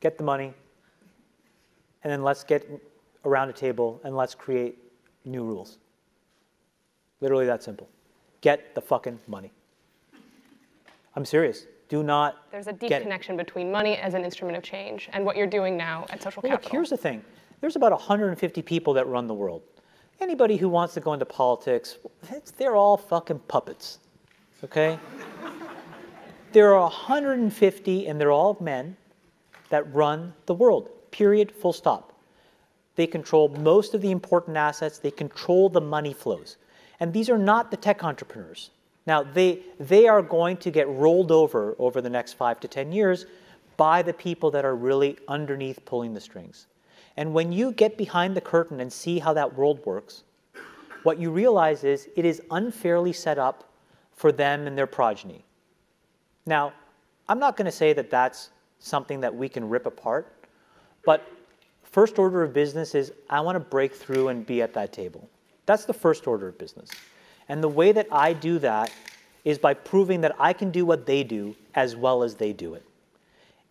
get the money, and then let's get around a table and let's create new rules. Literally that simple. Get the fucking money. I'm serious. Do not. There's a deep connection between money as an instrument of change and what you're doing now at social capital. Look, here's the thing. There's about 150 people that run the world. Anybody who wants to go into politics, they're all fucking puppets, okay? There are 150, and they're all men, that run the world, period, full stop. They control most of the important assets. They control the money flows. And these are not the tech entrepreneurs. Now, they are going to get rolled over the next 5 to 10 years by the people that are really underneath pulling the strings. And when you get behind the curtain and see how that world works, what you realize is it is unfairly set up for them and their progeny. Now, I'm not going to say that that's something that we can rip apart, but first order of business is I want to break through and be at that table. That's the first order of business. And the way that I do that is by proving that I can do what they do as well as they do it.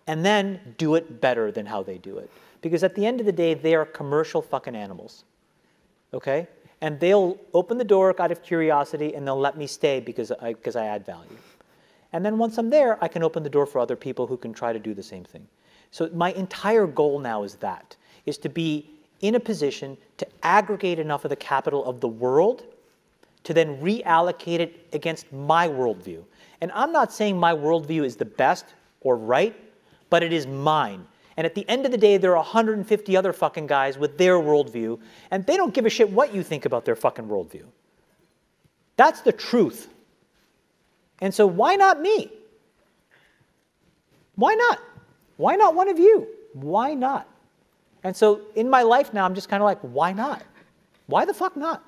And then do it better than how they do it. Because at the end of the day, they are commercial fucking animals. Okay? And they'll open the door out of curiosity and they'll let me stay because I add value. And then once I'm there, I can open the door for other people who can try to do the same thing. So my entire goal now is to be in a position to aggregate enough of the capital of the world to then reallocate it against my worldview. And I'm not saying my worldview is the best or right, but it is mine. And at the end of the day, there are 150 other fucking guys with their worldview, and they don't give a shit what you think about their fucking worldview. That's the truth. And so why not me? Why not? Why not one of you? Why not? And so in my life now, I'm just kind of like, why not? Why the fuck not?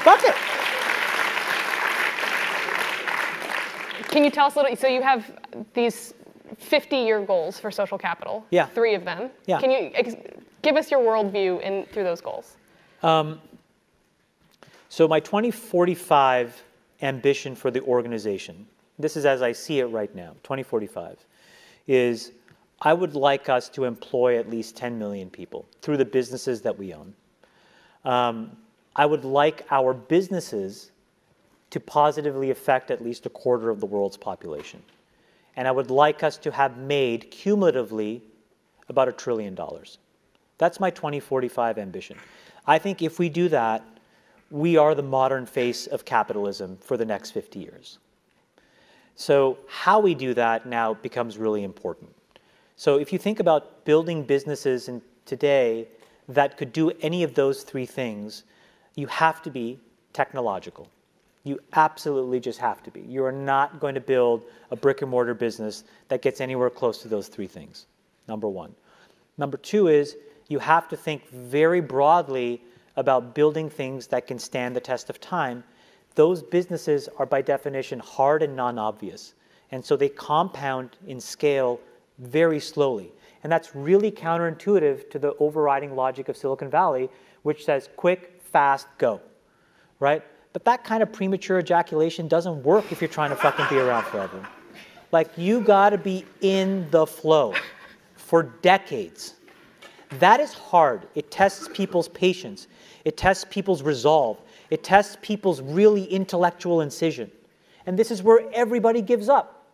Fuck it. Can you tell us a little, so you have these 50-year goals for social capital. Yeah. 3 of them. Yeah. Can you give us your worldview through those goals? So my 2045 ambition for the organization, this is as I see it right now, 2045, is I would like us to employ at least 10 million people through the businesses that we own. I would like our businesses to positively affect at least 1/4 of the world's population. And I would like us to have made cumulatively about $1 trillion. That's my 2045 ambition. I think if we do that, we are the modern face of capitalism for the next 50 years. So how we do that now becomes really important. So if you think about building businesses today that could do any of those 3 things, you have to be technological. You absolutely just have to be. You are not going to build a brick and mortar business that gets anywhere close to those 3 things, number 1. Number 2 is you have to think very broadly about building things that can stand the test of time. Those businesses are by definition hard and non-obvious. And so they compound in scale very slowly. And that's really counterintuitive to the overriding logic of Silicon Valley, which says quick, fast, go, right? But that kind of premature ejaculation doesn't work if you're trying to fucking be around forever. Like, you gotta be in the flow for decades. That is hard. It tests people's patience. It tests people's resolve. It tests people's really intellectual incision. And this is where everybody gives up.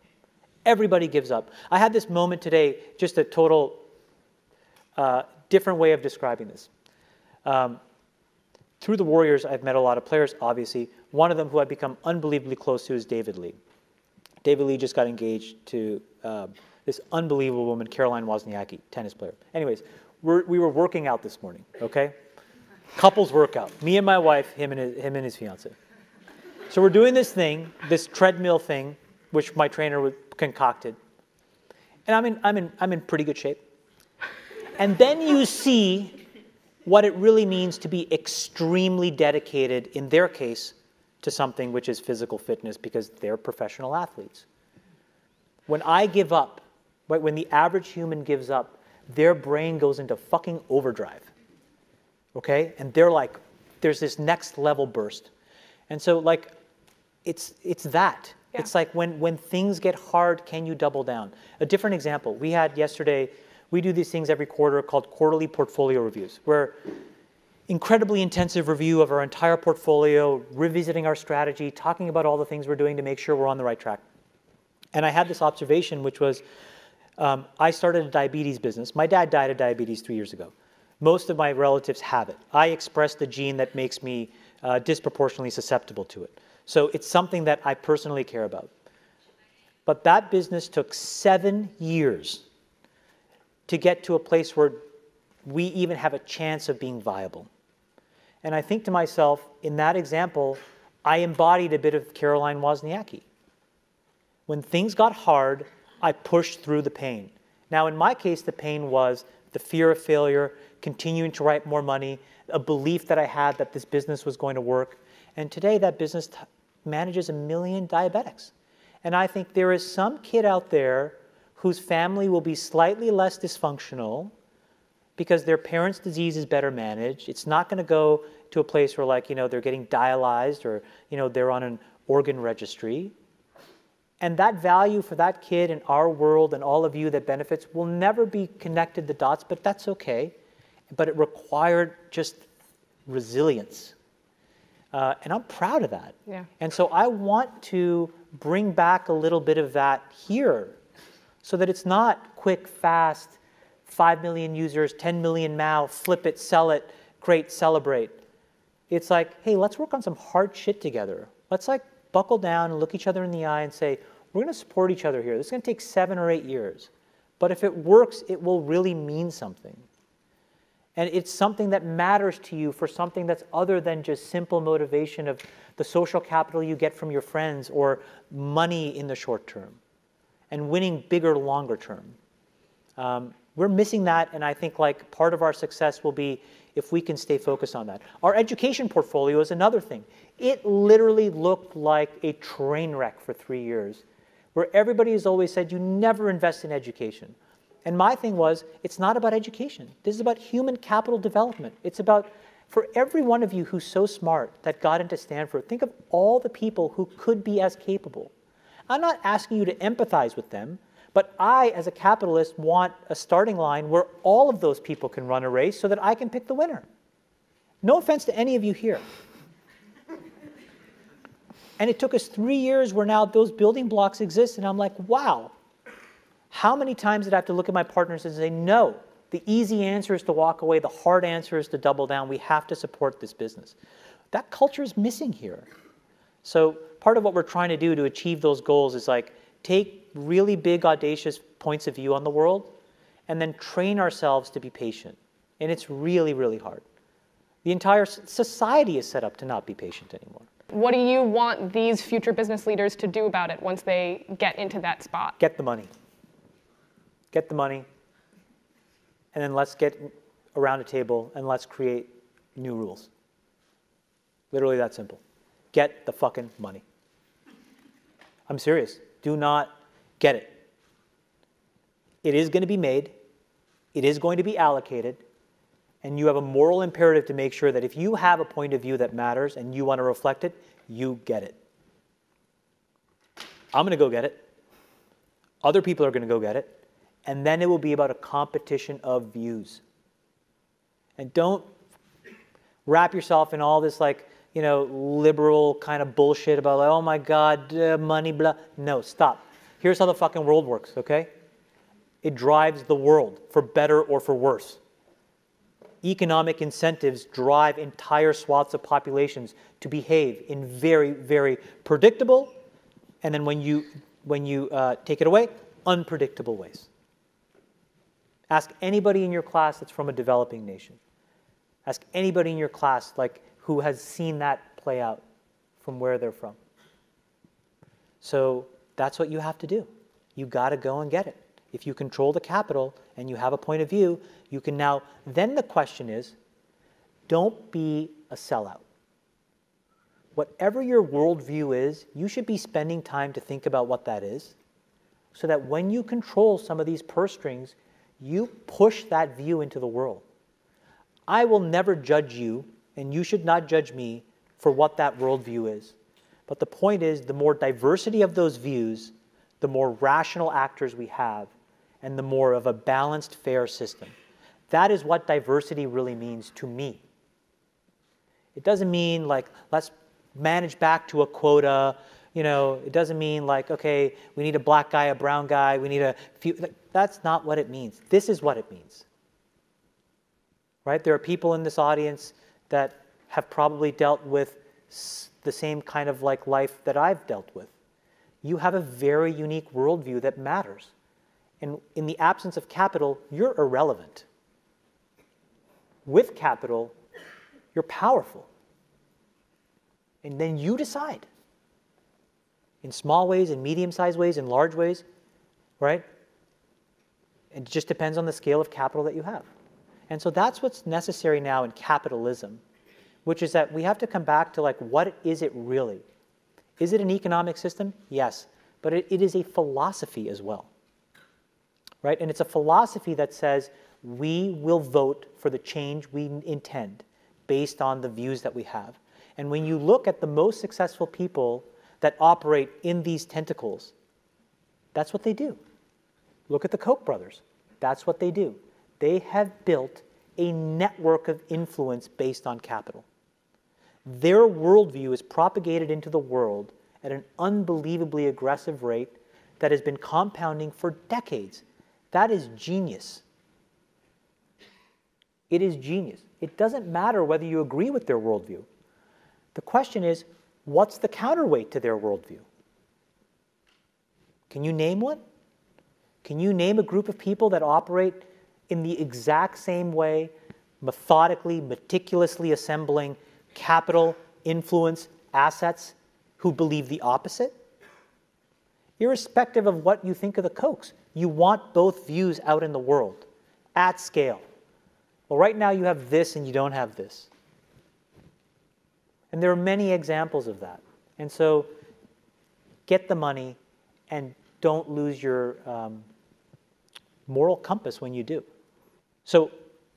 Everybody gives up. I had this moment today, just a total different way of describing this. Through the Warriors, I've met a lot of players, obviously. One of them who I've become unbelievably close to is David Lee. David Lee just got engaged to this unbelievable woman, Caroline Wozniacki, tennis player. Anyways, we were working out this morning, okay? Couples workout. Me and my wife, him and his fiance. So we're doing this thing, this treadmill thing, which my trainer concocted. And I'm in pretty good shape. And then you see what it really means to be extremely dedicated, in their case, to something which is physical fitness, because they're professional athletes. When I give up, right, when the average human gives up, their brain goes into fucking overdrive. Okay? And they're like, there's this next level burst. And so, like, it's that. Yeah. It's like when things get hard, can you double down? A different example, we had yesterday, we do these things every quarter called quarterly portfolio reviews, where incredibly intensive review of our entire portfolio, revisiting our strategy, talking about all the things we're doing to make sure we're on the right track. And I had this observation, which was, I started a diabetes business. My dad died of diabetes 3 years ago. Most of my relatives have it. I express the gene that makes me disproportionately susceptible to it. So it's something that I personally care about. But that business took 7 years to get to a place where we even have a chance of being viable. And I think to myself, in that example, I embodied a bit of Caroline Wozniacki. When things got hard, I pushed through the pain. Now, in my case, the pain was the fear of failure, continuing to write more money, a belief that I had that this business was going to work. And today, that business manages 1 million diabetics. And I think there is some kid out there whose family will be slightly less dysfunctional because their parents' disease is better managed. It's not going to go to a place where, like, they're getting dialyzed or, they're on an organ registry. And that value for that kid in our world and all of you that benefits will never be connected the dots, but that's okay. But it required just resilience. And I'm proud of that. Yeah. And so I want to bring back a little bit of that here so that it's not quick, fast, 5 million users, 10 million now, flip it, sell it, great, celebrate. It's like, hey, let's work on some hard shit together. Let's buckle down and look each other in the eye and say, we're going to support each other here. This is going to take 7 or 8 years. But if it works, it will really mean something. And it's something that matters to you for something that's other than just simple motivation of the social capital you get from your friends or money in the short term and winning bigger, longer term. We're missing that, and I think part of our success will be if we can stay focused on that. Our education portfolio is another thing. It literally looked like a train wreck for 3 years, where everybody has always said, you never invest in education. And my thing was, it's not about education. This is about human capital development. It's about, for every one of you who's so smart that got into Stanford, think of all the people who could be as capable. I'm not asking you to empathize with them, but I, as a capitalist, want a starting line where all of those people can run a race so that I can pick the winner. No offense to any of you here. And it took us 3 years where now those building blocks exist, and I'm like, wow. How many times did I have to look at my partners and say, no, the easy answer is to walk away, the hard answer is to double down, we have to support this business. That culture is missing here. So part of what we're trying to do to achieve those goals is take really big, audacious points of view on the world and then train ourselves to be patient. And it's really, really hard. The entire society is set up to not be patient anymore. What do you want these future business leaders to do about it once they get into that spot? Get the money. Get the money, and then let's get around a table and let's create new rules. Literally that simple. Get the fucking money. I'm serious. Do not get it. It is going to be made. It is going to be allocated. And you have a moral imperative to make sure that if you have a point of view that matters and you want to reflect it, you get it. I'm going to go get it. Other people are going to go get it. And then it will be about a competition of views. And don't wrap yourself in all this liberal kind of bullshit about oh my God, money, blah. No, stop. Here's how the fucking world works, okay? It drives the world for better or for worse. Economic incentives drive entire swaths of populations to behave in very, very predictable, and then when you take it away, unpredictable ways. Ask anybody in your class that's from a developing nation. Ask anybody in your class who has seen that play out from where they're from. So that's what you have to do. You got to go and get it. If you control the capital and you have a point of view, you can now, then the question is, don't be a sellout. Whatever your worldview is, you should be spending time to think about what that is, so that when you control some of these purse strings, you push that view into the world. I will never judge you, and you should not judge me for what that worldview is. But the point is, the more diversity of those views, the more rational actors we have, and the more of a balanced, fair system. That is what diversity really means to me. It doesn't mean like, let's manage back to a quota. It doesn't mean like, okay, we need a black guy, a brown guy, we need a few. That's not what it means. This is what it means. Right? There are people in this audience that have probably dealt with the same kind of like life that I've dealt with. You have a very unique worldview that matters. And in the absence of capital, you're irrelevant. With capital, you're powerful. And then you decide. In small ways, in medium-sized ways, in large ways, right? It just depends on the scale of capital that you have. And so that's what's necessary now in capitalism, which is that we have to come back to like, what is it really? Is it an economic system? Yes. But it is a philosophy as well. Right? And it's a philosophy that says we will vote for the change we intend based on the views that we have. And when you look at the most successful people that operate in these tentacles, that's what they do. Look at the Koch brothers. That's what they do. They have built a network of influence based on capital. Their worldview is propagated into the world at an unbelievably aggressive rate that has been compounding for decades. That is genius. It is genius. It doesn't matter whether you agree with their worldview. The question is, what's the counterweight to their worldview? Can you name one? Can you name a group of people that operate in the exact same way, methodically, meticulously assembling capital, influence, assets, who believe the opposite? Irrespective of what you think of the Kochs, you want both views out in the world, at scale. Well, right now you have this and you don't have this. And there are many examples of that. And so get the money and don't lose your moral compass when you do. So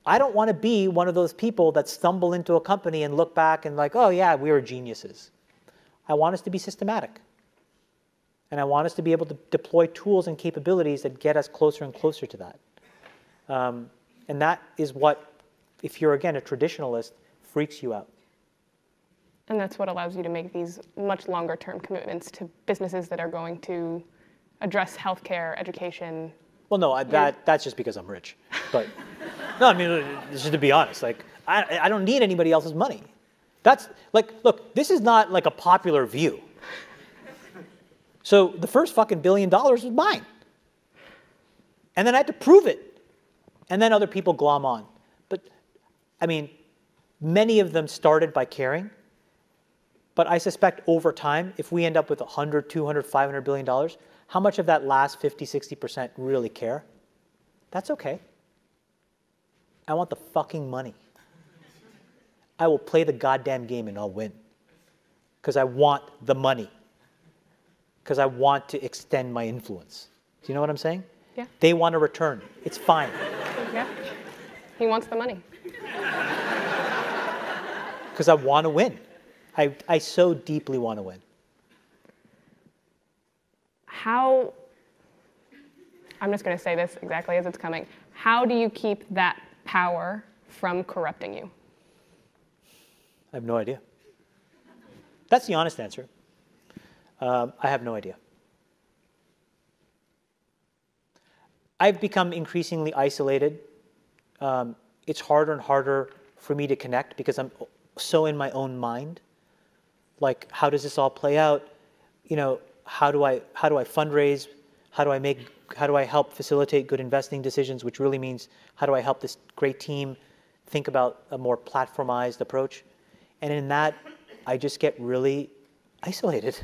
I don't want to be one of those people that stumble into a company and look back and like, oh yeah, we were geniuses. I want us to be systematic. And I want us to be able to deploy tools and capabilities that get us closer and closer to that. And that is what, if you're, again, a traditionalist, freaks you out. And that's what allows you to make these much longer term commitments to businesses that are going to address healthcare, education. Well, no, that's just because I'm rich. But no, I mean, just to be honest, like, I don't need anybody else's money. That's like, look, this is not like a popular view. So the first fucking $1 billion was mine. And then I had to prove it. And then other people glom on. But, I mean, many of them started by caring. But I suspect over time, if we end up with $100, $200, $500 billion, how much of that last 50, 60% really care? That's okay. I want the fucking money. I will play the goddamn game and I'll win. Because I want the money. Because I want to extend my influence. Do you know what I'm saying? Yeah. They want a return. It's fine. Yeah. He wants the money. Because I want to win. I so deeply want to win. How, I'm just going to say this exactly as it's coming. How do you keep that power from corrupting you? I have no idea. That's the honest answer. I have no idea. I've become increasingly isolated. It's harder and harder for me to connect because I'm so in my own mind. Like, how does this all play out? You know, how do I fundraise? How do I help facilitate good investing decisions, which really means how do I help this great team think about a more platformized approach? And in that, I just get really isolated.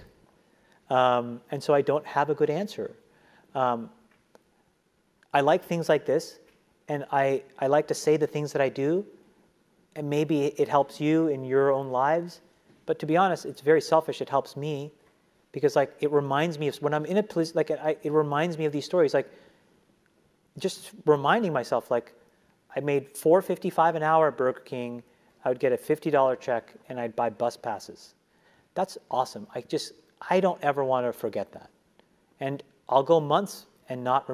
And so I don't have a good answer. I like things like this, and I like to say the things that I do, and maybe it helps you in your own lives. But to be honest, it's very selfish. It helps me because like it reminds me of when I'm in a place, like it reminds me of these stories. Like just reminding myself, like I made $4.55 an hour at Burger King. I would get a $50 check, and I'd buy bus passes. That's awesome. I don't ever want to forget that. And I'll go months and not remember.